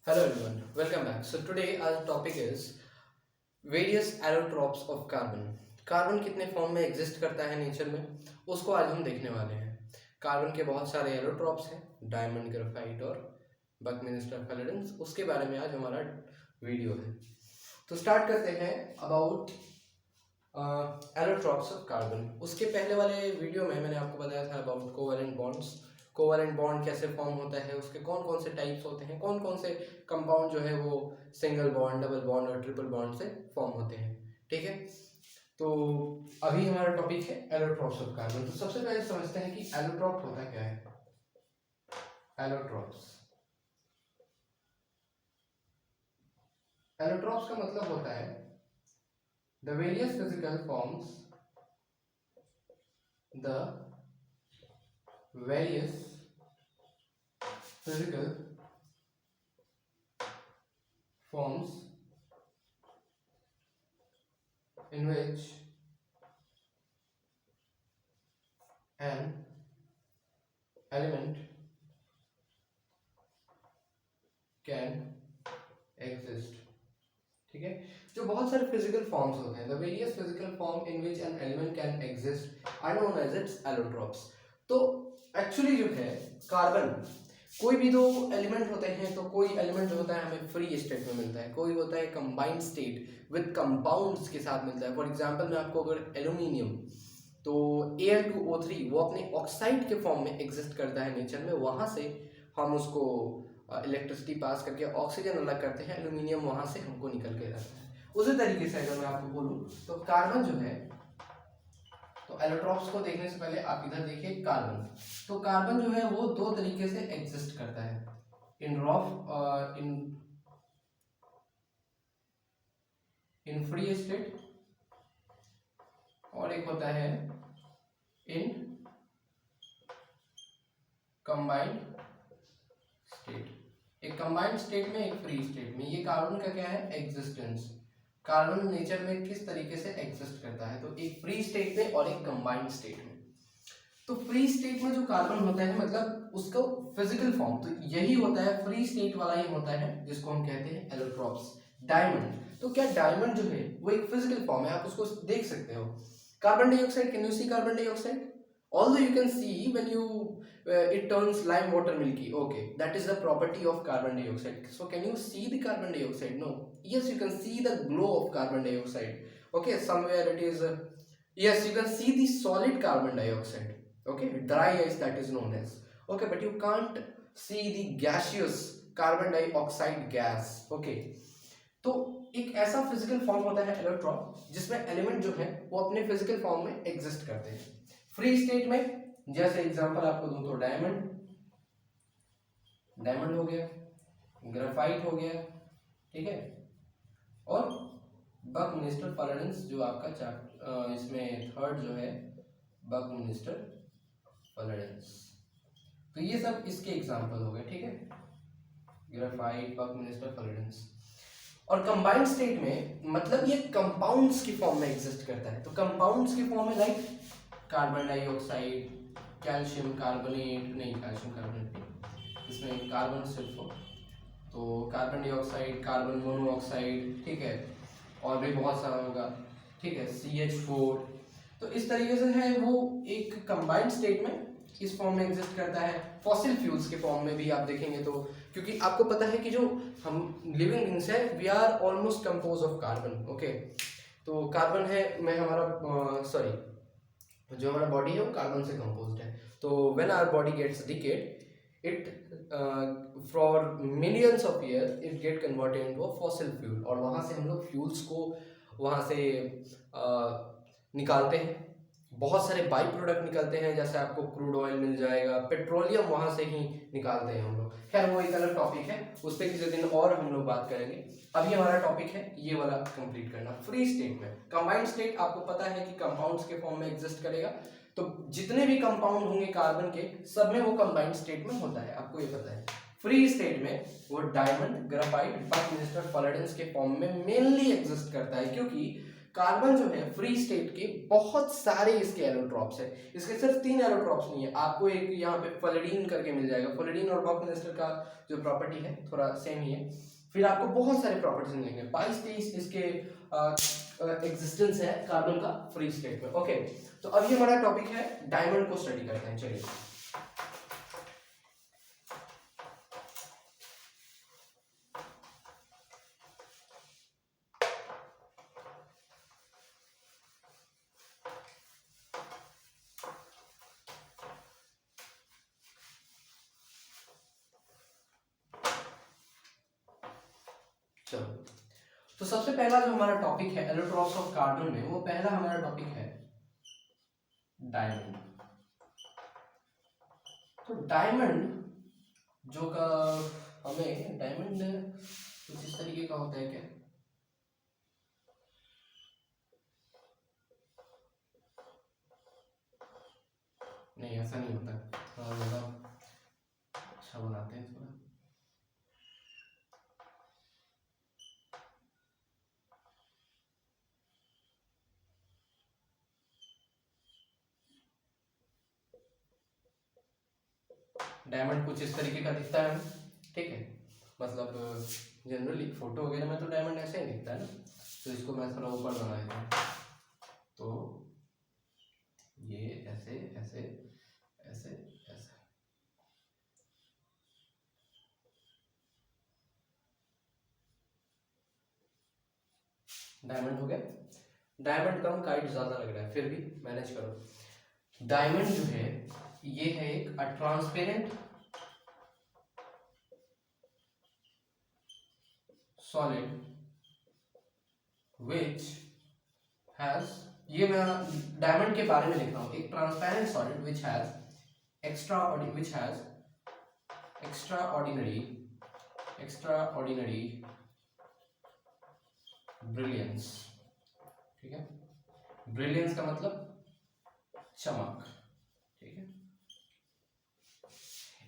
Hello everyone, welcome back. So today our topic is various allotropes of carbon. Carbon कितने form में exist करता है nature में, उसको आज हम देखने वाले हैं. कार्बन के बहुत सारे एलोट्रॉप्स हैं, डायमंड, ग्रेफाइट और बकमिंस्टर फैलेडेंस. उसके बारे में आज हमारा वीडियो है. तो स्टार्ट करते हैं अबाउट एलोट्रॉप्स ऑफ कार्बन. उसके पहले वाले वीडियो में मैंने आपको बताया था about covalent bonds. Covalent bond कैसे फॉर्म होता है, उसके कौन कौन से टाइप्स होते हैं, कौन कौन से कंपाउंड जो है वो सिंगल बॉन्ड, डबल बॉन्ड और ट्रिपल बॉन्ड से फॉर्म होते हैं. ठीक है, तो अभी हमारा टॉपिक है एलोट्रॉप्स ऑफ कार्बन. तो सबसे पहले समझते हैं कि एलोट्रॉप होता क्या है. एलोट्रॉप्स एलोट्रॉप्स का मतलब होता है the various physical forms, the various physical forms in which an element can exist. ठीक है, जो बहुत सारे फिजिकल फॉर्म्स होते हैं, the various physical form in which an element can exist are known as its allotropes. तो actually जो है कार्बन, कोई भी दो एलिमेंट होते हैं तो कोई एलिमेंट जो होता है हमें फ्री स्टेट में मिलता है, कोई होता है कंबाइंड स्टेट विद कंपाउंड्स के साथ मिलता है. फॉर एग्जांपल मैं आपको अगर एल्यूमिनियम, तो Al2O3 वो अपने ऑक्साइड के फॉर्म में एग्जिस्ट करता है नेचर में, वहाँ से हम उसको इलेक्ट्रिसिटी पास करके ऑक्सीजन अलग करते हैं, एल्यूमिनियम वहाँ से हमको निकल के रहता है. उसी तरीके से अगर मैं आपको बोलूँ तो कार्बन जो है, तो एलोट्रॉप्स को देखने से पहले आप इधर देखिए कार्बन. तो कार्बन जो है वो दो तरीके से एग्जिस्ट करता है, इन रॉ इन फ्री स्टेट, और एक होता है इन कंबाइंड स्टेट. एक कंबाइंड स्टेट में, एक फ्री स्टेट में. ये कार्बन का क्या है, एग्जिस्टेंस. कार्बन नेचर में किस तरीके से एग्जिस्ट करता है, तो एक फ्री स्टेट में और एक कंबाइंड स्टेट में. तो फ्री स्टेट में जो कार्बन होता है मतलब उसका फिजिकल फॉर्म तो यही होता है, फ्री स्टेट वाला ही होता है, जिसको हम कहते हैं एलोट्रॉप्स. डायमंड, तो क्या डायमंड जो है वो एक फिजिकल फॉर्म है, आप उसको देख सकते हो. Carbon dioxide, can you see carbon dioxide? Although you can see when you it turns lime water milky, okay, that is the property of carbon dioxide. So can you see the carbon dioxide? No. Yes, you can see the glow of carbon dioxide. Okay, somewhere it is yes, you can see the solid carbon dioxide. Okay, dry ice that is known as. Okay, but you can't see the gaseous carbon dioxide gas. Okay, तो एक ऐसा physical form होता है allotrope, जिसमें element जो है वो अपने फिजिकल फॉर्म में एग्जिस्ट करते हैं. फ्री स्टेट में जैसे एग्जांपल आपको दूं तो डायमंड, डायमंड हो गया, ग्रेफाइट हो गया, ठीक है, और बकमिंस्टर फैलेडेंस जो आपका इसमें थर्ड जो है बकमिंस्टर फैलेडेंस. तो ये सब इसके एग्जांपल हो गए. ठीक है, ग्रेफाइट, बकमिंस्टर फैलेडेंस. और कंबाइंड स्टेट में मतलब ये कंपाउंड्स की फॉर्म में एग्जिस्ट करता है. तो कंपाउंड्स की फॉर्म में like carbon dioxide, calcium carbonate, नहीं कैल्शियम कार्बोनेट नहीं, इसमें कार्बन सिर्फ हो, तो कार्बन डाइऑक्साइड, कार्बन मोनोऑक्साइड, ठीक है, और भी बहुत सारा होगा, ठीक है, CH4. तो इस तरीके से है वो एक कंबाइंड स्टेट में इस फॉर्म में एग्जिस्ट करता है. फॉसिल फ्यूल्स के फॉर्म में भी आप देखेंगे तो, क्योंकि आपको पता है कि जो हम लिविंग बीइंग्स है we are almost compose of carbon. Okay, तो कार्बन है मैं हमारा सॉरी जो हमारा बॉडी है वो कार्बन से कंपोज्ड है. तो when our body gets decayed it for millions of year it get converted into a fossil fuel, और वहाँ से हम लोग फ्यूल्स को वहाँ से निकालते हैं. बहुत सारे बाई प्रोडक्ट निकलते हैं, जैसे आपको क्रूड ऑयल मिल जाएगा, पेट्रोलियम वहाँ से ही निकालते हैं हम लोग. खैर वो एक अलग टॉपिक है, उस पर किसी दिन और हम लोग बात करेंगे. अभी हमारा टॉपिक है ये वाला कंप्लीट करना. फ्री स्टेट में, कंबाइंड स्टेट आपको पता है कि कंपाउंड्स के फॉर्म में एग्जिस्ट करेगा, तो जितने भी कंपाउंड होंगे कार्बन के सब में वो कंबाइंड स्टेट में होता है, आपको ये पता है. फ्री स्टेट में वो डायमंड, ग्रेफाइट, बकमिंस्टर फैलेडेंस के फॉर्म में मेनली एग्जिस्ट करता है, क्योंकि कार्बन जो है फ्री स्टेट के बहुत सारे इसके एलोट्रॉप्स है, इसके सिर्फ 3 एलोट्रॉप्स नहीं है। आपको एक यहाँ पे फ्लोरीन करके मिल जाएगा, फ्लोरीन और बकमिंस्टर का जो प्रॉपर्टी है थोड़ा सेम ही है। फिर आपको बहुत सारे प्रॉपर्टीज मिलेंगे, 22-23 इसके एग्जिस्टेंस है कार्बन का फ्री स्टेट में। ओके, तो अब ये हमारा टॉपिक है, डायमंड को स्टडी करते हैं। चलिए, चलो, तो सबसे पहला जो हमारा टॉपिक है एलोट्रॉप्स ऑफ कार्बन में, वो पहला हमारा टॉपिक है डायमंड। तो डायमंड जो का हमें डायमंड कुछ इस तरीके का होता है क्या? नहीं, ऐसा नहीं होता, थोड़ा ज़्यादा अच्छा बनाते हैं थोड़ा। डायमंड कुछ इस तरीके का दिखता है, ठीक है, मतलब जनरली फोटो वगैरह में तो डायमंड ऐसे ही दिखता है ना, तो इसको मैं थोड़ा ऊपर बना देता हूँ। तो ये ऐसे ऐसे ऐसे ऐसे, डायमंड हो गया। डायमंड कम, काइट ज्यादा लग रहा है, फिर भी मैनेज करो। डायमंड जो है ये है एक ट्रांसपेरेंट सॉलिड विच हैज, ये मैं डायमंड के बारे में लिख रहा हूं, एक transparent solid which has extraordinary brilliance. ठीक है, ब्रिलियंस का मतलब चमक, ठीक है।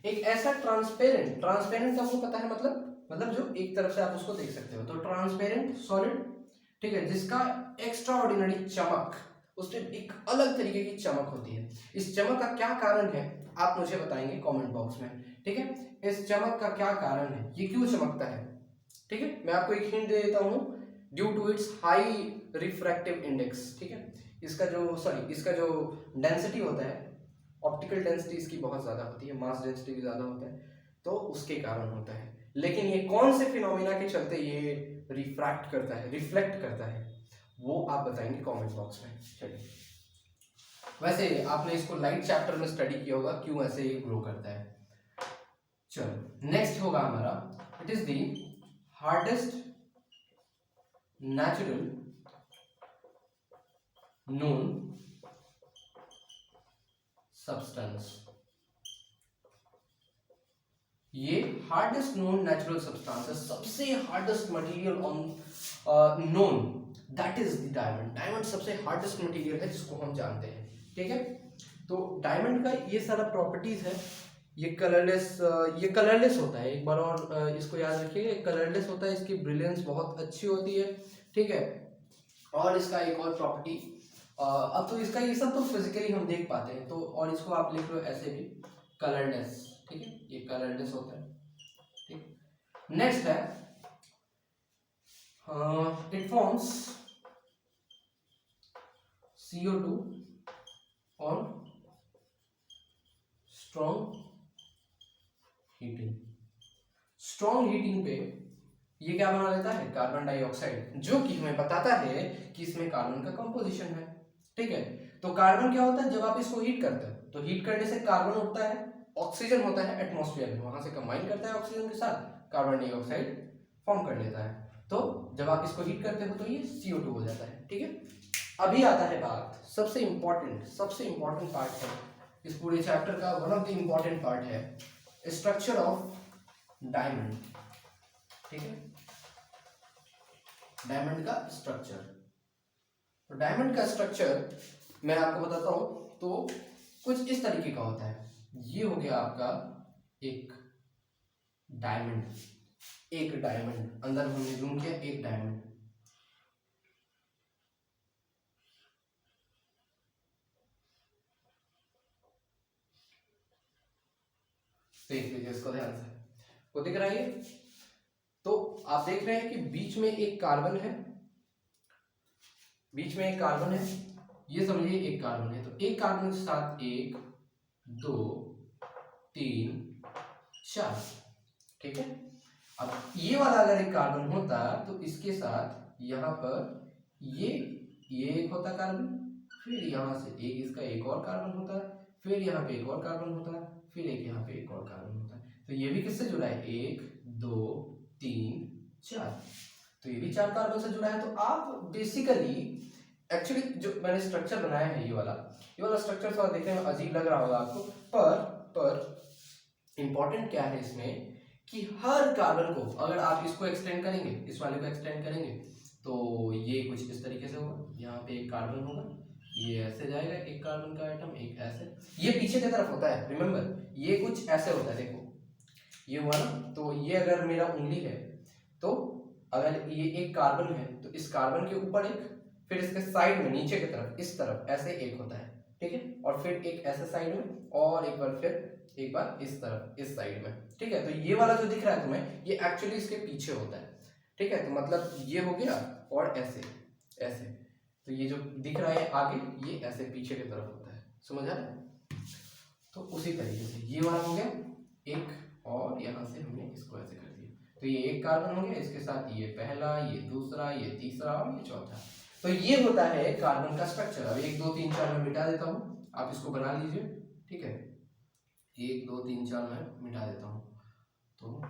एक ऐसा ट्रांसपेरेंट का आपको पता है मतलब जो एक तरफ से आप उसको देख सकते हो, तो ट्रांसपेरेंट सॉलिड, ठीक है, जिसका एक्स्ट्रा ऑर्डिनरी चमक, उसमें एक अलग तरीके की चमक होती है। इस चमक का क्या कारण है आप मुझे बताएंगे कमेंट बॉक्स में, ठीक है। इस चमक का क्या कारण है, ये क्यों चमकता है, ठीक है। मैं आपको एक हिंट दे देता हूं, due to its high refractive index, ठीक है। इसका जो डेंसिटी होता है, ऑप्टिकल डेंसिटी इसकी बहुत ज्यादा होती है, मास डेंसिटी भी ज्यादा होता है, तो उसके कारण होता है। लेकिन ये कौन से फिनोमिना के चलते ये रिफ्रैक्ट रिफ्लेक्ट करता है, वो आप बताएंगे कमेंट बॉक्स में। चलिए, वैसे आपने इसको लाइट चैप्टर में स्टडी किया होगा, क्यों ऐसे ये ग्रो करता है। चलो, नेक्स्ट होगा हमारा, it is the hardest natural known substance. ये हार्डेस्ट नोन नेचुरल सब्सटेंस है, सबसे hardest material on known, that is the diamond. Diamond सबसे हार्डेस्ट मटेरियल है जिसको हम जानते हैं, ठीक है। तो डायमंड का ये सारा प्रॉपर्टीज है, ये कलरलेस होता है, एक बार और इसको याद रखिए, कलरलेस होता है, इसकी ब्रिलियंस बहुत अच्छी होती है, ठीक है। और इसका एक और प्रॉपर्टी, अब तो इसका ये सब तो फिजिकली हम देख पाते हैं, तो और इसको आप लिख लो ऐसे भी, कलरलेस, ठीक है, ये कलरलेस होता है, ठीक। नेक्स्ट है, it forms CO2 on strong heating पे ये क्या बना लेता है, कार्बन डाइऑक्साइड, जो कि हमें बताता है कि इसमें कार्बन का कंपोजिशन है, ठीक है। तो कार्बन क्या होता है, जब आप इसको हीट करते हो तो हीट करने से कार्बन उठता है, ऑक्सीजन होता है एटमॉस्फेयर में, वहां से कंबाइन करता है ऑक्सीजन के साथ, कार्बन डाइऑक्साइड फॉर्म कर लेता है। तो जब आप इसको हीट करते हो तो ये CO2 हो जाता है, ठीक है। अभी आता है बात, सबसे इंपॉर्टेंट पार्ट है इस पूरे चैप्टर का, one of the important part है स्ट्रक्चर ऑफ डायमंड, ठीक है, डायमंड का स्ट्रक्चर। तो डायमंड का स्ट्रक्चर मैं आपको बताता हूं, तो कुछ इस तरीके का होता है। ये हो गया आपका एक डायमंड, अंदर हमने जूम किया, एक डायमंड, देख लीजिए इसको ध्यान से, को दिख रहा है ये? तो आप देख रहे हैं कि बीच में एक कार्बन है, बीच में एक कार्बन है, ये समझिए एक कार्बन है। तो एक कार्बन के साथ 1 2 3 4, ठीक है। अब ये वाला अगर एक कार्बन होता तो इसके साथ यहाँ पर ये एक होता कार्बन, फिर यहाँ से एक इसका एक और कार्बन होता है, फिर यहाँ पे एक और कार्बन होता है, फिर एक यहाँ पे एक और कार्बन होता है। तो ये भी किससे जुड़ा है? 1 2 3 4, तो ये भी 4 कार्बन से जुड़ा है। तो आप बेसिकली एक्चुअली जो मैंने स्ट्रक्चर बनाया है ये वाला स्ट्रक्चर थोड़ा देखने में अजीब लग रहा होगा आपको, पर इंपॉर्टेंट क्या है इसमें कि हर कार्बन को अगर आप इसको एक्सटेंड करेंगे, इस वाले को एक्सटेंड करेंगे, तो ये कुछ इस तरीके से होगा। यहाँ पे एक कार्बन होगा, ये ऐसे जाएगा, एक कार्बन का आइटम, एक ऐसे, ये पीछे की तरफ होता है, रिमेंबर ये कुछ ऐसे होता है, देखो ये हुआ ना। तो ये अगर मेरा उंगली है, तो अगर ये एक कार्बन है तो इस कार्बन के ऊपर एक, फिर इसके साइड में नीचे की तरफ इस तरफ ऐसे एक होता है, ठीक है, और फिर एक ऐसे साइड में, और एक बार फिर एक बार इस तरफ इस साइड में, ठीक है। तो ये वाला जो दिख रहा है तुम्हें, ये एक्चुअली इसके पीछे होता है, ठीक है। तो मतलब ये हो गया, और ऐसे ऐसे, तो ये जो दिख रहा है आगे, ये ऐसे पीछे की तरफ होता है, समझ आ रहा है? तो उसी तरीके से ये वाला हो गया एक, और यहाँ से हमने इसको ऐसे कर दिया, तो ये एक कार्बन हो गया, इसके साथ ये पहला, ये दूसरा, ये तीसरा, और ये चौथा। तो ये होता है कार्बन का स्ट्रक्चर। अब 1 2 3 4 मैं मिटा देता हूँ, आप इसको बना लीजिए, ठीक है। 1 2 3 4 मैं मिटा देता हूँ, तो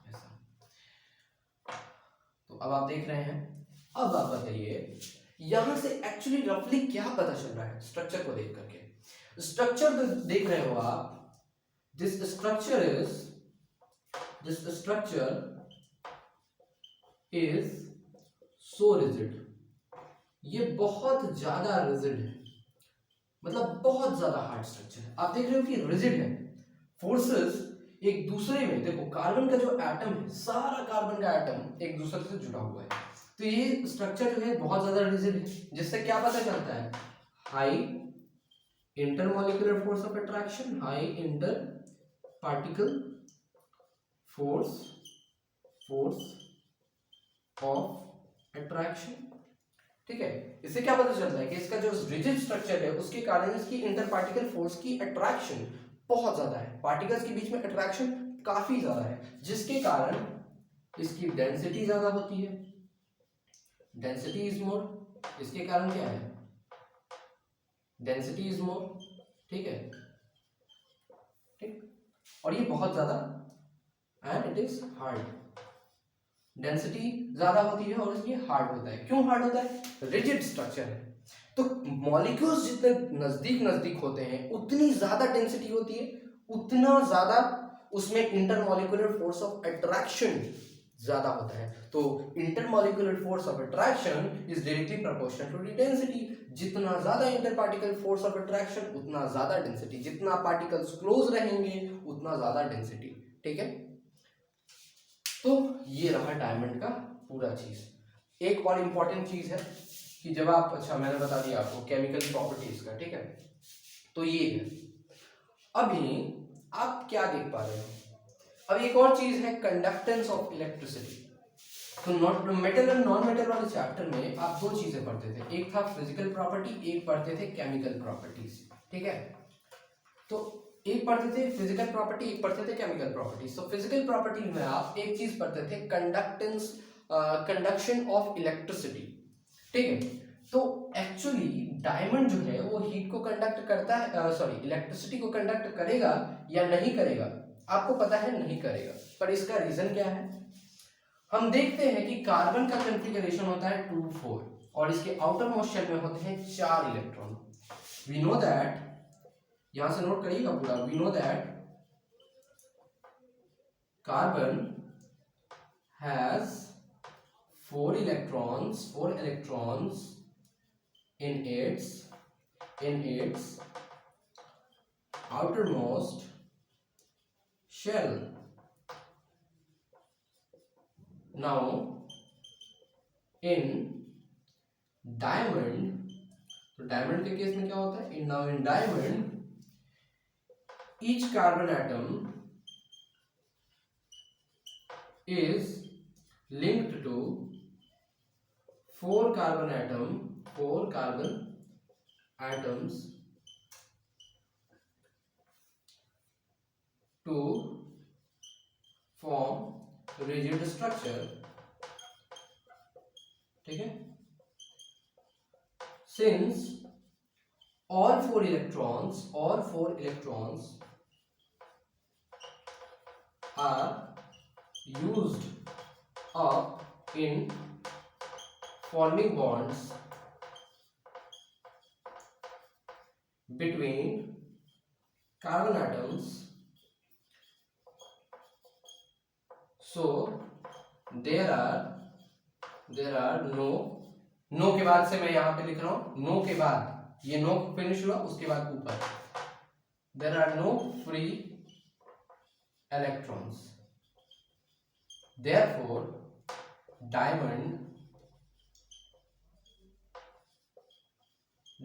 ऐसा। तो अब आप देख रहे हैं। अब आप बताइए यहां से एक्चुअली रफली क्या पता चल रहा है स्ट्रक्चर को देख करके? स्ट्रक्चर देख रहे हो आप, this structure is so rigid, ये बहुत ज्यादा रिजिड है, मतलब बहुत ज्यादा हार्ड स्ट्रक्चर है। आप देख रहे हो कि रिजिड है, फोर्सेस एक दूसरे में, देखो कार्बन का जो एटम है, सारा कार्बन का एटम एक दूसरे से जुड़ा हुआ है। तो ये स्ट्रक्चर जो है बहुत ज्यादा रिजिड है, जिससे क्या पता चलता है? High intermolecular force of attraction, high inter particle force of attraction, ठीक है। इससे क्या पता चलता है कि इसका जो रिजिड स्ट्रक्चर है उसके कारण इसकी इंटर पार्टिकल फोर्स की अट्रैक्शन बहुत ज्यादा है, पार्टिकल्स के बीच में अट्रैक्शन काफी ज्यादा है, जिसके कारण इसकी डेंसिटी ज्यादा होती है, डेंसिटी इज मोर, इसके कारण क्या है? डेंसिटी इज मोर, ठीक है, ठीक। और ये बहुत ज्यादा, and it is hard, density ज्यादा होती है और इसलिए हार्ड होता है। क्यों हार्ड होता है? रिजिड स्ट्रक्चर है। तो मॉलिक्यूल्स जितने नजदीक नजदीक होते हैं उतनी ज्यादा डेंसिटी होती है, उतना ज्यादा उसमें इंटरमॉलिक्यूलर फोर्स ऑफ अट्रैक्शन ज्यादा होता है। तो intermolecular force of attraction is directly proportional to the density. जितना ज्यादा इंटरपार्टिकल फोर्स ऑफ अट्रैक्शन उतना ज्यादा डेंसिटी, जितना पार्टिकल्स क्लोज रहेंगे उतना ज्यादा डेंसिटी, ठीक है। तो ये रहा डायमंड का पूरा चीज। एक और इंपॉर्टेंट चीज है कि जब आप, अच्छा मैंने बता दिया आपको केमिकल प्रॉपर्टीज का, ठीक है। तो ये है, अभी आप क्या देख पा रहे हो? अब एक और चीज है कंडक्टेंस ऑफ इलेक्ट्रिसिटी। तो मेटल एंड नॉन मेटल वाले चैप्टर में आप दो चीजें पढ़ते थे, एक था फिजिकल प्रॉपर्टी, एक पढ़ते थे केमिकल प्रॉपर्टीज, ठीक है। तो एक पढ़ते थे फिजिकल प्रॉपर्टी, एक पढ़ते थे केमिकल प्रॉपर्टीज। तो फिजिकल प्रॉपर्टी में आप एक चीज पढ़ते थे कंडक्टेंस, कंडक्शन ऑफ इलेक्ट्रिसिटी, ठीक है। तो एक्चुअली डायमंड जो है वो हीट को कंडक्ट करता है, सॉरी इलेक्ट्रिसिटी को कंडक्ट करेगा या नहीं करेगा? आपको पता है नहीं करेगा, पर इसका रीजन क्या है? हम देखते हैं कि कार्बन का कॉन्फ़िगरेशन होता है 2 4 और इसके आउटर मोस्ट शेल में होते हैं 4 इलेक्ट्रॉन। वी नो दैट, यहां से नोट करिएगा पूरा, we know that carbon has 4 electrons in its outermost shell. Now in diamond, तो डायमंड के केस में क्या होता है? in diamond each carbon atom is linked to 4 carbon atoms to form rigid structure, ठीक है। Since all four electrons are used up in forming bonds between carbon atoms, so there are no के बाद से मैं यहां पे लिख रहा हूं, नो के बाद ये नो फिनिश हुआ, उसके बाद ऊपर there are no free electrons, therefore diamond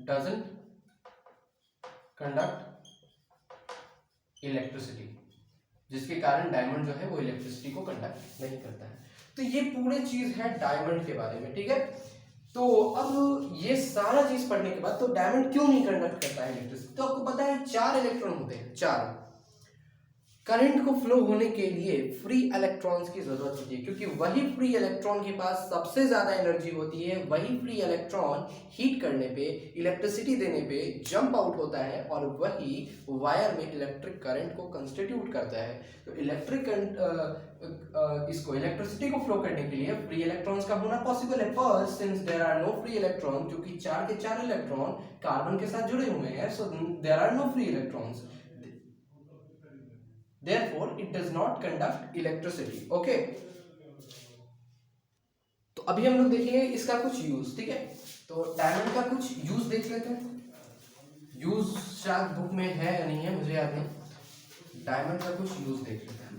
doesn't conduct electricity, जिसके कारण डायमंड जो है वो इलेक्ट्रिसिटी को कंडक्ट नहीं करता है। तो ये पूरी चीज है डायमंड के बारे में, ठीक है। तो अब ये सारा चीज पढ़ने के बाद तो डायमंड क्यों नहीं कंडक्ट करता है इलेक्ट्रिसिटी, तो आपको पता है 4 इलेक्ट्रॉन होते हैं, 4। करंट को फ्लो होने के लिए फ्री इलेक्ट्रॉन्स की जरूरत होती है, क्योंकि वही फ्री इलेक्ट्रॉन के पास सबसे ज्यादा एनर्जी होती है। वही फ्री इलेक्ट्रॉन हीट करने पे, इलेक्ट्रिसिटी देने पे जंप आउट होता है और वही वायर में इलेक्ट्रिक करंट को कंस्टिट्यूट करता है। तो इसको इलेक्ट्रिसिटी को फ्लो करने के लिए फ्री इलेक्ट्रॉन्स का होना पॉसिबल है, पर since there are no free electron, क्योंकि 4 के 4 इलेक्ट्रॉन कार्बन के साथ जुड़े हुए हैं, so there are no free electrons, therefore it does not conduct electricity, okay। तो अभी हम लोग देखेंगे इसका कुछ यूज, ठीक है। तो डायमंड का कुछ यूज देख लेते हैं। यूज शायद बुक में है या नहीं है मुझे याद नहीं, डायमंड का कुछ यूज देख लेते हैं।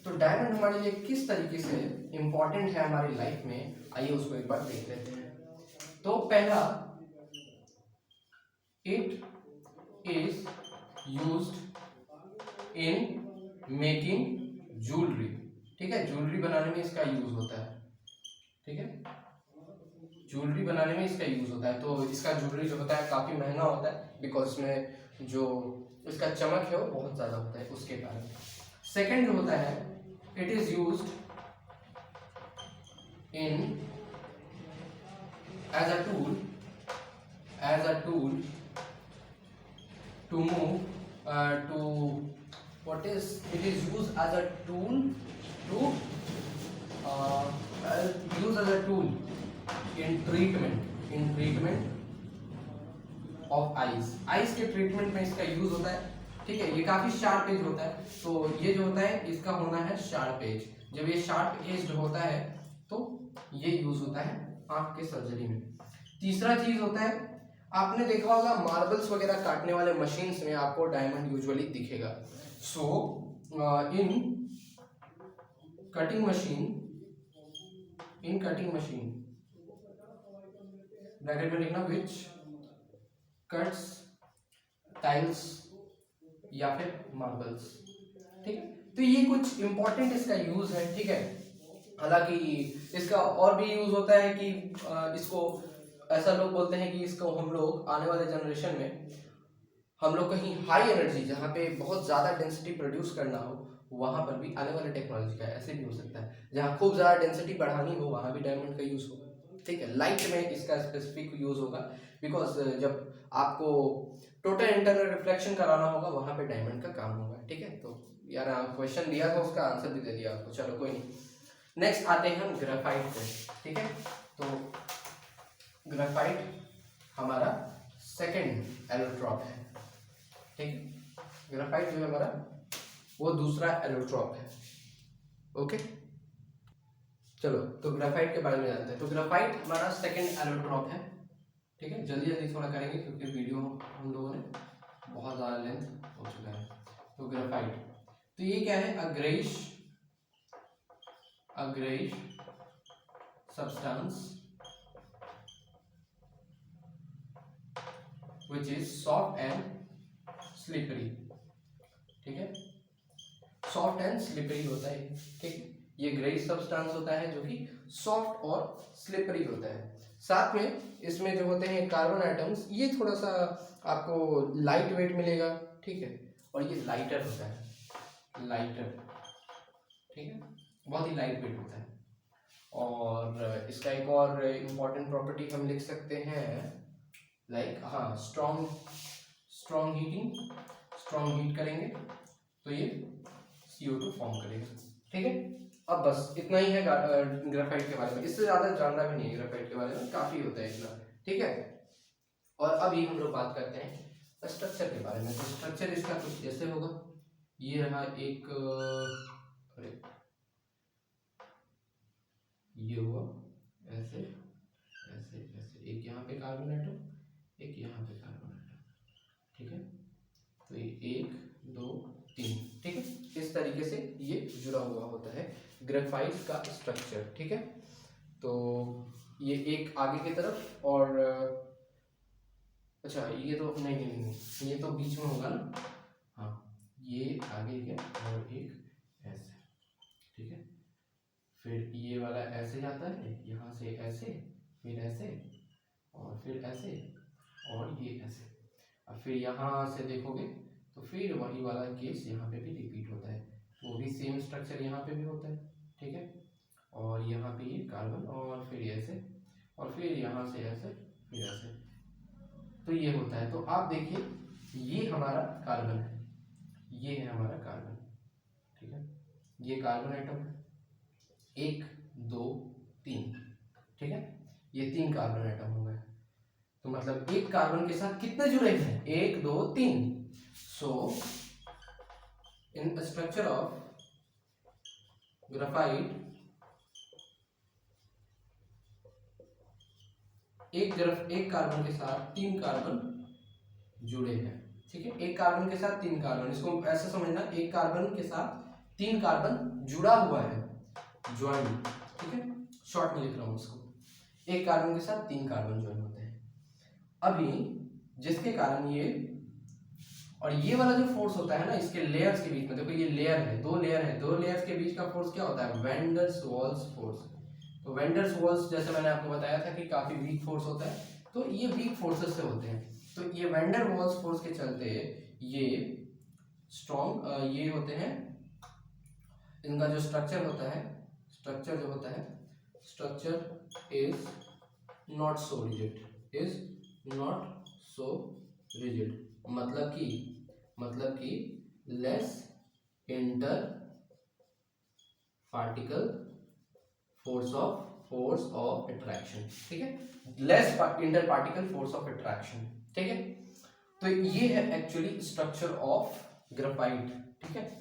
तो डायमंड हमारे लिए किस तरीके से इंपॉर्टेंट है हमारी लाइफ में, आइए उसको एक बार देख लेते हैं। तो पहला, it is used in making jewellery, ठीक है। ज्वेलरी बनाने में इसका यूज होता है, ठीक है। ज्वेलरी बनाने में इसका यूज होता है। तो इसका ज्वेलरी जो होता है काफी महंगा होता है, बिकॉज इसमें जो इसका चमक है वो बहुत ज्यादा होता है, उसके कारण। सेकंड जो होता है, it is used in as a tool to move to what is it is used as a tool to use as a tool in treatment of eyes के ट्रीटमेंट में इसका यूज होता है, ठीक है। ये काफी शार्प एज होता है, तो ये जो होता है इसका होना है शार्प एज। जब ये शार्प एज होता है तो ये यूज होता है आंख के सर्जरी में। तीसरा चीज होता है, आपने देखा होगा मार्बल्स वगैरह काटने वाले मशीन्स में आपको डायमंड यूजुअली दिखेगा। So, in cutting machine, bracket में लिखना which cuts tiles या फिर मार्बल्स, ठीक है। तो ये कुछ इंपॉर्टेंट इसका यूज है, ठीक है। हालांकि इसका और भी यूज होता है कि इसको ऐसा लोग बोलते हैं कि इसको हम लोग आने वाले जनरेशन में हम लोग कहीं हाई एनर्जी जहाँ पे बहुत ज़्यादा डेंसिटी प्रोड्यूस करना हो वहाँ पर भी आने वाले टेक्नोलॉजी का ऐसे भी हो सकता है। जहाँ खूब ज़्यादा डेंसिटी बढ़ानी हो वहाँ भी डायमंड का यूज़ होगा, ठीक है। लाइट में इसका स्पेसिफिक यूज़ होगा, बिकॉज जब आपको टोटल इंटरनल रिफ्लेक्शन कराना होगा वहाँ पे डायमंड का काम होगा, ठीक है। तो यार क्वेश्चन दिया था उसका आंसर भी दे दिया आपको, चलो कोई नहीं। नेक्स्ट आते हैं हम ग्रेफाइट पे, ठीक है। तो ग्रेफाइट हमारा सेकेंड एलोट्रॉप है, ठीक है। ग्रेफाइट जो है हमारा वो दूसरा एलोट्रॉप है, ओके। चलो तो ग्रेफाइट के बारे में जानते हैं। तो ग्रेफाइट हमारा सेकंड एलोट्रॉप है, ठीक है। जल्दी जल्दी थोड़ा करेंगे क्योंकि वीडियो हम लोगों ने बहुत ज़्यादा लेंथ हो चुका है। तो ग्रेफाइट, तो ये क्या है, a greyish substance which is soft and slippery, ठीक है। सॉफ्ट एंड स्लिपरी होता है, ठीक। ये ग्रेइश सब्सटेंस होता है जो कि सॉफ्ट और स्लिपरी होता है। साथ में इसमें जो होते हैं कार्बन आइटम्स, ये थोड़ा सा आपको लाइट वेट मिलेगा, ठीक है, और ये लाइटर होता है, लाइटर, ठीक है, बहुत ही लाइट वेट होता है। और इसका एक और इम्पॉर्टेंट प्रॉपर्टी हम लिख सकते हैं, लाइक हाँ, स्ट्रॉन्ग हीट करेंगे तो ये CO2 फॉर्म करेगा, ठीक है। अब बस इतना ही है ग्रेफाइट के बारे में, इससे ज्यादा जानना भी नहीं है ग्रेफाइट के बारे में, काफी होता है इतना, ठीक है। और अभी हम लोग बात करते हैं स्ट्रक्चर के बारे में। तो स्ट्रक्चर इसका कुछ ऐसे होगा, ये रहा एक, अरे ये हुआ ऐसे ऐसे ऐसे, एक यहाँ पे कार्बन आइटम, एक यहाँ पे कार्बन आइटम, ठीक है। तो ये 1 2 3, ठीक है, इस तरीके से ये जुड़ा हुआ होता है ग्रेफाइट का स्ट्रक्चर, ठीक है। तो ये एक आगे की तरफ, और अच्छा ये तो नहीं, ये तो बीच में होगा ना, हाँ, ये आगे के और एक ऐसे, ठीक है। फिर ये वाला ऐसे जाता है, यहाँ से ऐसे, फिर ऐसे, और फिर ऐसे, और ये ऐसे। अब फिर यहाँ से देखोगे तो फिर वही वाला केस यहाँ पे भी रिपीट होता है, वो भी सेम स्ट्रक्चर यहाँ पे भी होता है, ठीक है। और यहाँ पे ये कार्बन, और फिर ऐसे, और फिर यहाँ से ऐसे, फिर ऐसे, तो ये होता है। तो आप देखिए ये हमारा कार्बन है, ये है हमारा कार्बन, ठीक है, ये कार्बन आइटम है, 1 2 3, ठीक है, ये 3 कार्बन आइटम हो गए। तो मतलब एक कार्बन के साथ कितने जुड़े हैं, 1 2 3। सो इन स्ट्रक्चर ऑफ ग्रेफाइट, एक कार्बन के साथ 3 कार्बन जुड़े हैं, ठीक है, एक कार्बन के साथ 3 कार्बन, इसको ऐसे समझना, एक कार्बन के साथ 3 कार्बन जुड़ा हुआ है, ज्वाइंट, ठीक है, शॉर्ट में लिख रहा हूं इसको, एक कार्बन के साथ 3 कार्बन ज्वाइन होते हैं। अभी जिसके कारण ये, और ये वाला जो फोर्स होता है ना इसके लेयर्स के बीच में, देखो ये लेयर है, 2 लेयर है, 2 लेयर्स के बीच का फोर्स क्या होता है, वैन डर वाल्स फोर्स। तो वैन डर वाल्स जैसे मैंने आपको बताया था कि काफी वीक फोर्स होता है, तो ये वीक फोर्सेस से होते हैं। तो ये वैन डर वाल्स फोर्स के चलते ये स्ट्रॉन्ग ये होते हैं, इनका जो स्ट्रक्चर होता है, स्ट्रक्चर जो होता है, structure is not so rigid, is not so rigid, मतलब कि less inter particle force of attraction, ठीक है, less inter particle force of attraction, ठीक है। तो ये है एक्चुअली स्ट्रक्चर ऑफ ग्रेफाइट, ठीक है,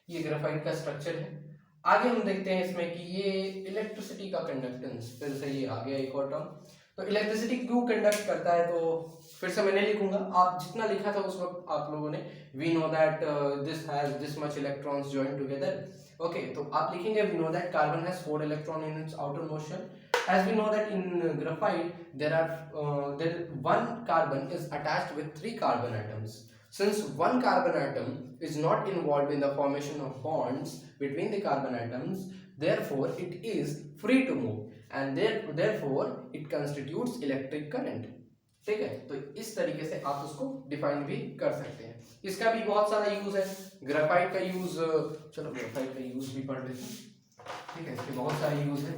ये ग्रेफाइट का स्ट्रक्चर है। आगे हम देखते हैं इसमें कि ये इलेक्ट्रिसिटी का कंडक्टेंस, फिर से ये आ गया एक और टर्म। तो इलेक्ट्रिसिटी क्यों कंडक्ट करता है, तो फिर से मैं नहीं लिखूंगा, आप जितना लिखा था उस वक्त आप लोगों ने, we know that this has this much electrons join together, okay, तो आप लिखेंगे we know that carbon has 4 electron in its outer motion, as we know that in graphite there one carbon is attached with 3 carbon atoms. Since one carbon atom is not involved in the formation of bonds between the carbon atoms, therefore it is free to move and therefore it constitutes electric current, ठीक है। तो इस तरीके से आप उसको define भी कर सकते हैं। इसका भी बहुत सारा यूज है, ग्रेफाइट का यूज, चलो ग्रेफाइट का यूज भी पढ़ लेते हैं, ठीक है, इसके बहुत सारे यूज है।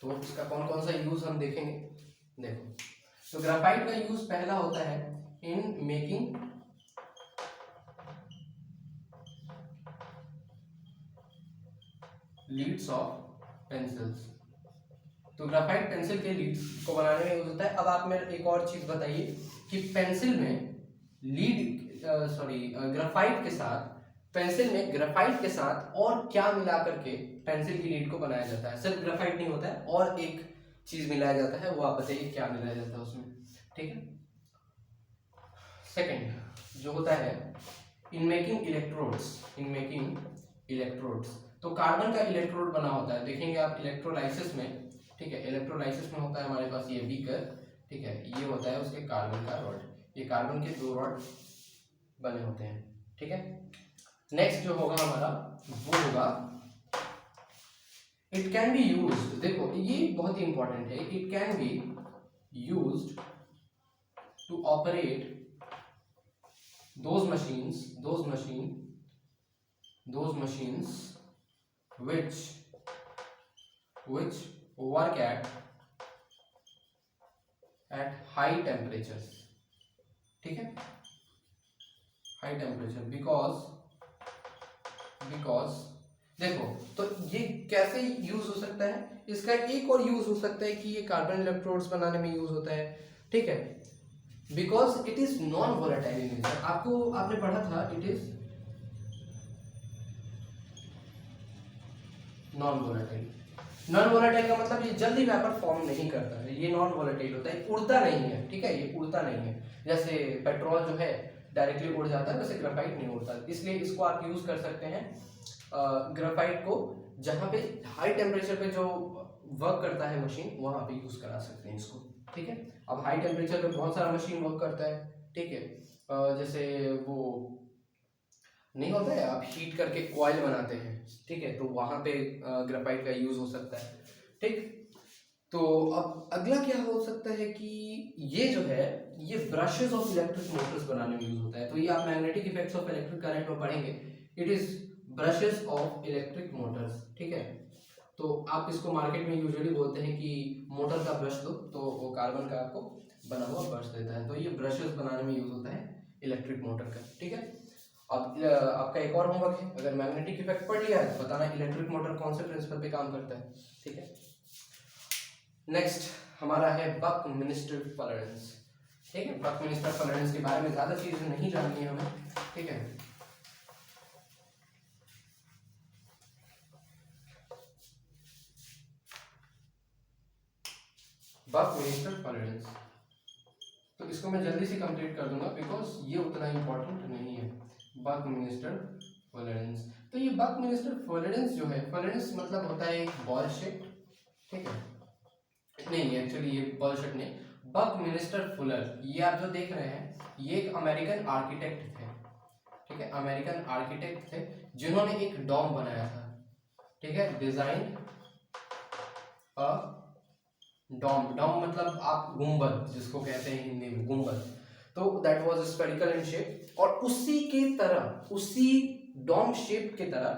तो इसका कौन कौन सा यूज हम देखेंगे, देखो, तो ग्रेफाइट का यूज पहला होता है in making Leeds of pencils. तो ग्रेफाइट पेंसिल के लीड्स को बनाने में यूज होता है। अब आप मेरे एक और चीज बताइए कि पेंसिल में ग्रेफाइट के साथ, पेंसिल में ग्रेफाइट के साथ और क्या मिला करके पेंसिल की लीड को बनाया जाता है। सिर्फ ग्रेफाइट नहीं होता है, और एक चीज मिलाया जाता है, वो आप बताइए क्या मिलाया जाता है उसमें, ठीक है। सेकंड जो होता है इन मेकिंग इलेक्ट्रोड्स, तो कार्बन का इलेक्ट्रोड बना होता है, देखेंगे आप इलेक्ट्रोलाइसिस में, ठीक है, इलेक्ट्रोलाइसिस में होता है हमारे पास ये बीकर, ठीक है, ये होता है उसके कार्बन का रॉड, ये कार्बन के 2 रॉड बने होते हैं, ठीक है। नेक्स्ट जो होगा हमारा वो होगा इट कैन बी यूज्ड, देखो ये बहुत ही इंपॉर्टेंट है, it can be used to operate those machines which work at high temperatures, ठीक है, हाई टेम्परेचर, बिकॉज देखो तो ये कैसे यूज हो सकता है, इसका एक और यूज हो सकता है कि ये कार्बन इलेक्ट्रोड्स बनाने में यूज होता है, ठीक है, because it is non volatile in nature. आपने पढ़ा था it is non volatile. Non volatile का मतलब ये जल्दी वेपर फॉर्म नहीं करता है, ये नॉन वोलेटाइल होता है, उड़ता नहीं है, ठीक है, ये उड़ता नहीं है। जैसे पेट्रोल जो है डायरेक्टली उड़ जाता है, वैसे ग्रेफाइट नहीं उड़ता, इसलिए इसको आप यूज कर सकते हैं ग्रेफाइट को जहाँ पे हाई टेम्परेचर पे जो वर्क करता है मशीन वहां पे यूज करा सकते हैं इसको, ठीक है। अब हाई टेम्परेचर पे बहुत सारा मशीन वर्क करता है, ठीक है, जैसे वो नहीं होता है, आप हीट करके कॉइल बनाते हैं, ठीक है, तो वहां पे ग्रेफाइट का यूज हो सकता है, ठीक। तो अब अगला क्या हो सकता है कि ये जो है ये ब्रशेस ऑफ इलेक्ट्रिक मोटर्स बनाने में यूज होता है, तो ये आप magnetic effects of electric current में पढ़ेंगे, it is brushes of electric Motors, ठीक है। तो आप इसको मार्केट में यूजुअली बोलते हैं कि मोटर का ब्रश दो, तो वो कार्बन का आपको बना हुआ ब्रश देता है, तो ये ब्रशेस बनाने में यूज होता है इलेक्ट्रिक मोटर का, ठीक है। अब आपका एक और होमवर्क है, अगर मैग्नेटिक इफेक्ट पढ़ लिया है तो बताना इलेक्ट्रिक मोटर कौन से प्रिंसिपल पे काम करता है, ठीक है। नेक्स्ट हमारा है बक-मिनिस्टर फलरेंस, ठीक है। बक-मिनिस्टर फलरेंस के बारे में ज्यादा चीजें नहीं जाननी है हमें, ठीक है। बक-मिनिस्टर फलरेंस, तो इसको मैं जल्दी से कंप्लीट कर दूंगा बिकॉज ये उतना इंपॉर्टेंट नहीं है। बक-मिनिस्टर फलरेंस, तो ये बक-मिनिस्टर फलरेंस जो है, फलरेंस मतलब होता है एक बॉल शेप, ठीक है, नहीं एक्चुअली ये बॉल शेप नहीं, बक-मिनिस्टर फुलर, ये आप जो देख रहे हैं ये एक अमेरिकन आर्किटेक्ट थे, ठीक है, अमेरिकन आर्किटेक्ट थे जिन्होंने एक डॉम बनाया था, ठीक है, डिजाइन अ डॉम, डॉम मतलब आप गुंबद जिसको कहते हैं हिंदी में गुंबद, तो that was spherical in shape, और उसी के तरह उसी डॉम शेप की तरह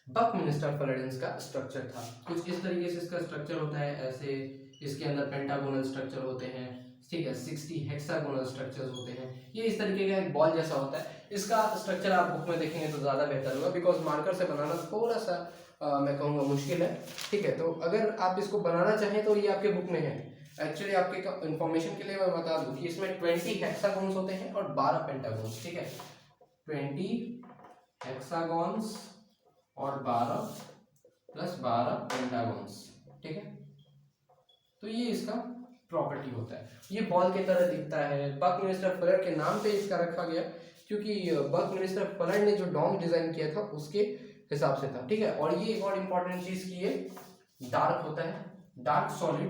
बक-मिनिस्टर फलरेंस का स्ट्रक्चर था, कुछ इस तरीके से इसका स्ट्रक्चर होता है, ऐसे इसके अंदर पेंटागोनल स्ट्रक्चर होते हैं, ठीक है, 60 हेक्सागोनल स्ट्रक्चर्स होते हैं, ये इस तरीके का एक बॉल जैसा होता है। इसका स्ट्रक्चर आप बुक में देखेंगे तो ज़्यादा बेहतर होगा बिकॉज मार्कर से बनाना थोड़ा सा मैं कहूँगा मुश्किल है, ठीक है। तो अगर आप इसको बनाना चाहें तो ये आपके बुक में है, एक्चुअली आपके इन्फॉर्मेशन के लिए मैं बता दूं कि इसमें 20 हेक्सागोन्स होते हैं और 12 पेंटागोन्स, ठीक है, 20 हेक्सागोन्स और 12 प्लस 12 पेंटागोन्स, ठीक है। तो ये इसका प्रॉपर्टी होता है, ये बॉल की तरह दिखता है। बक-मिनिस्टर फलर के नाम पे इसका रखा गया क्योंकि बक-मिनिस्टर फलर ने जो डॉम डिजाइन किया था उसके हिसाब से था, ठीक है। और ये एक और इम्पोर्टेंट चीज की है, डार्क होता है, dark solid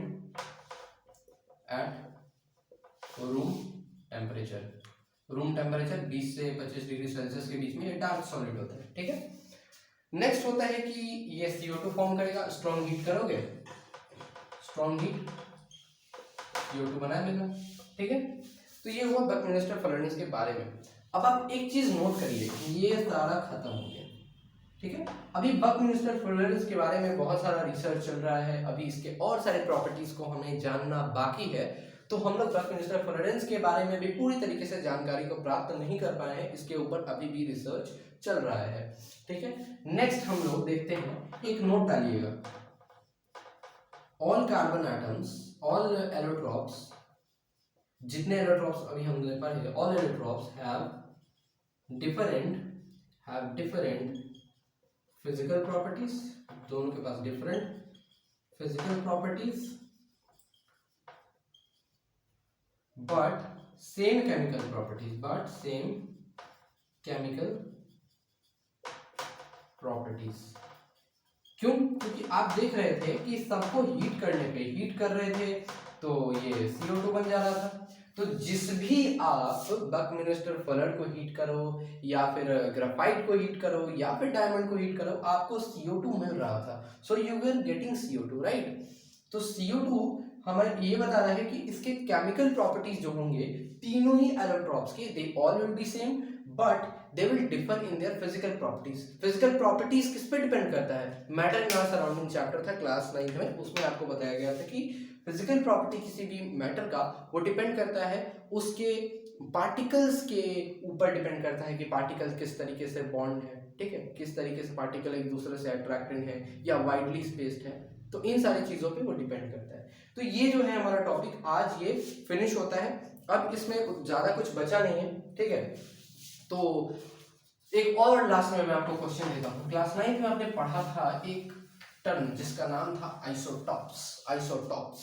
at room temperature, room temperature 20 से 25 डिग्री सेल्सियस के बीच में ये डार्क सॉलिड होता है, ठीक है। नेक्स्ट होता है कि ये CO2 फॉर्म करेगा, स्ट्रॉन्ग हीट करोगे, स्ट्रॉन्ग हीट CO2 बना लेगा, ठीक है। तो ये हुआ बक-मिनिस्टर फलरेंस के बारे में। अब आप एक चीज नोट करिए, ये सारा खत्म हो गया, ठीक है। अभी बक-मिनिस्टर फलरेंस के बारे में बहुत सारा रिसर्च चल रहा है, अभी इसके और सारे प्रॉपर्टीज को हमें जानना बाकी है, तो हम लोग बक-मिनिस्टर फलरेंस के बारे में भी पूरी तरीके से जानकारी को प्राप्त नहीं कर पाए हैं, इसके ऊपर अभी भी रिसर्च चल रहा है, ठीक है। नेक्स्ट हम लोग देखते हैं, एक नोट डालिएगा, all carbon atoms, all allotropes, जितने एलोट्रॉप्स अभी हमने पढ़े, all allotropes have different physical properties, दोनों के पास different physical properties but same chemical properties, क्यों? क्योंकि आप देख रहे थे कि सबको हीट करने पे हीट कर रहे थे तो ये CO2 बन जा रहा था, तो जिस भी आप बकमिंस्टर फलड को हीट करो या फिर ग्राफाइट को हीट करो या फिर डायमंड को हीट करो, आपको CO2 मिल रहा था, so you were getting CO2, right. तो CO2 हमें ये बताना है कि इसके केमिकल प्रॉपर्टीज जो होंगे तीनों ही एलोट्रॉप्स के, they all will be same but they will differ in their physical properties. Physical properties किस पे डिपेंड करता है? Matter in our surrounding chapter था क्लास 9 में, उसमें आपको बताया गया था कि फिजिकल प्रॉपर्टी किसी भी मैटर का वो डिपेंड करता है उसके पार्टिकल्स के ऊपर, डिपेंड करता है कि पार्टिकल किस तरीके से बॉन्ड है, ठीक है, किस तरीके से पार्टिकल एक दूसरे से अट्रैक्टेड है या वाइडली स्पेस्ड है, तो इन सारी चीजों पे वो डिपेंड करता है। तो ये जो है हमारा टॉपिक आज ये फिनिश होता है। अब इसमें ज्यादा कुछ बचा नहीं है, ठीक है। तो एक और लास्ट में मैं आपको क्वेश्चन देता हूँ। क्लास 9 में आपने पढ़ा था एक टर्म जिसका नाम था आइसोटॉप्स। आइसोटॉप्स,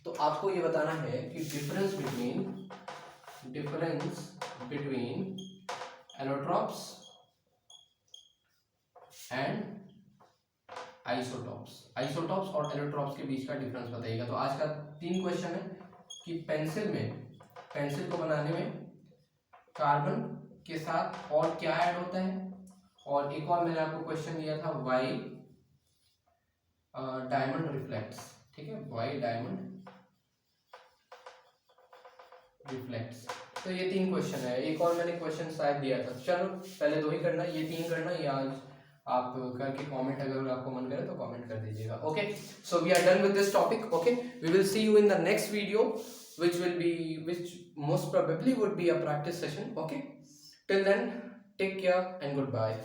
तो आपको ये बताना है कि difference between allotropes and isotopes. Isotopes और एलोट्रॉप्स के बीच का डिफरेंस बताइएगा। तो आज का 3 क्वेश्चन है कि पेंसिल को बनाने में कार्बन के साथ और क्या ऐड होता है, और एक और मैंने आपको क्वेश्चन दिया था वाई डायमंड रिफ्लेक्ट्स, ठीक है, वाई डायमंड रिफ्लेक्ट्स। तो ये 3 क्वेश्चन है। एक और मैंने क्वेश्चन शायद दिया था, चलो पहले 2 ही करना, ये 3 करना, ये आज आप करके कमेंट अगर आपको मन करे तो कमेंट कर दीजिएगा। Okay, so we are done with this topic. Okay, we will see you in the next video which most probably would be a practice session. Okay, till then, take care and goodbye.